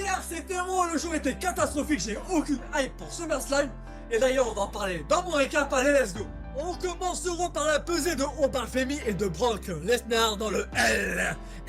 Hier c'était bon, le jour était catastrophique, j'ai aucune hype pour SummerSlam. Et d'ailleurs on va en parler dans mon récap, allez let's go. On commencera par la pesée de Obafemi et de Brock Lesnar dans le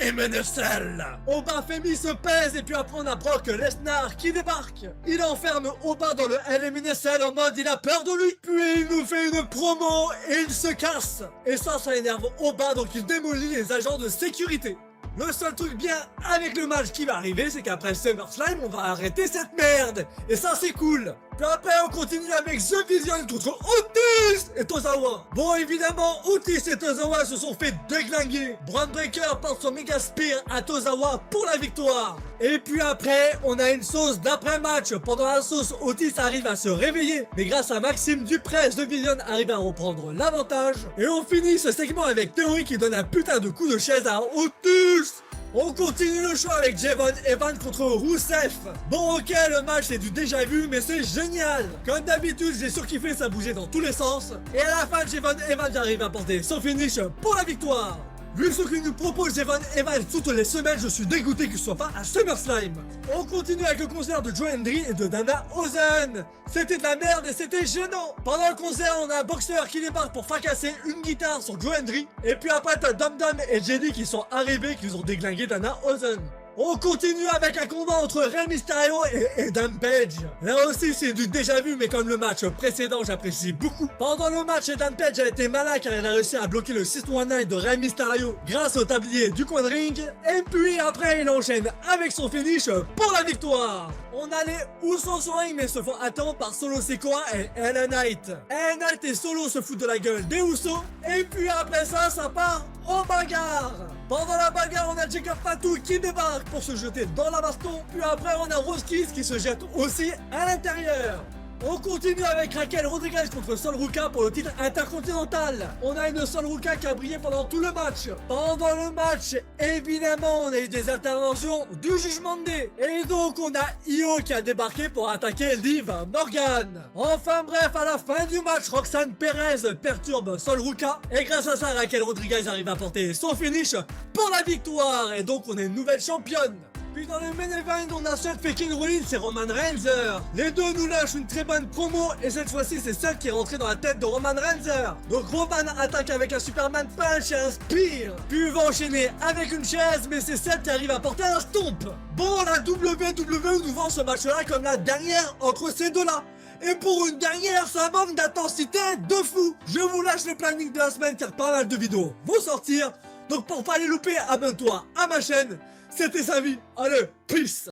LMNSL. Obafemi se pèse et puis après on a Brock Lesnar qui débarque. Il enferme Oba dans le LMNSL en mode il a peur de lui. Puis il nous fait une promo et il se casse. Et ça énerve Oba donc il démolit les agents de sécurité. Le seul truc bien avec le match qui va arriver, c'est qu'après SummerSlam, on va arrêter cette merde. Et ça, c'est cool. Puis après, on continue avec The Vision contre Otis et Tozawa. Bon, évidemment, Otis et Tozawa se sont fait déglinguer. Braun Breaker porte son méga spear à Tozawa pour la victoire. Et puis après, on a une sauce d'après-match. Pendant la sauce, Otis arrive à se réveiller. Mais grâce à Maxime Dupré, The Vision arrive à reprendre l'avantage. Et on finit ce segment avec Theory qui donne un putain de coup de chaise à Otis. On continue le show avec Javon Evans contre Rusev. Bon ok, le match c'est du déjà vu mais c'est génial. Comme d'habitude j'ai surkiffé, ça bougeait dans tous les sens. Et à la fin Javon Evans arrive à porter son finish pour la victoire. Vu ce que nous propose Javon Evans toutes les semaines, je suis dégoûté qu'il soit pas à SummerSlam. On continue avec le concert de Joe Hendry et de Danhausen. C'était de la merde et c'était gênant. Pendant le concert, on a un boxeur qui débarque pour fracasser une guitare sur Joe Hendry. Et puis après, t'as Dum Dum et Jenny qui sont arrivés, qui ont déglingué Danhausen. On continue avec un combat entre Rey Mysterio et Adam Page. Là aussi c'est du déjà vu mais comme le match précédent j'apprécie beaucoup. Pendant le match Adam Page a été malin car il a réussi à bloquer le 619 de Rey Mysterio grâce au tablier du coin de ring. Et puis après il enchaîne avec son finish pour la victoire. On a les Usos au ring mais se font attendre par Solo Sikoa et LA Knight. LA Knight et Solo se foutent de la gueule des Usos. Et puis après ça part en bagarre. Pendant la bagarre, on a Jacob Fatu qui débarque pour se jeter dans la baston. Puis après, on a Rose Kiss qui se jette aussi à l'intérieur. On continue avec Raquel Rodriguez contre Sol Ruka pour le titre intercontinental. On a une Sol Ruka qui a brillé pendant tout le match. Pendant le match, évidemment, on a eu des interventions du jugement de D. Et donc, on a Io qui a débarqué pour attaquer Liv Morgan. Enfin bref, à la fin du match, Roxanne Perez perturbe Sol Ruka. Et grâce à ça, Raquel Rodriguez arrive à porter son finish pour la victoire. Et donc, on est une nouvelle championne. Puis dans le main event, on a Seth Freaking Rollins et Roman Reigns. Les deux nous lâchent une très bonne promo et cette fois-ci c'est Seth qui est rentré dans la tête de Roman Reigns. Donc Roman attaque avec un Superman Punch et un Spear. Puis il va enchaîner avec une chaise mais c'est Seth qui arrive à porter un stomp. Bon, la WWE nous vend ce match-là comme la dernière entre ces deux-là. Et pour une dernière, ça manque d'intensité de fou. Je vous lâche le planning de la semaine car pas mal de vidéos vont sortir. Donc pour pas les louper, abonne-toi à ma chaîne. C'était Samy, allez, peace.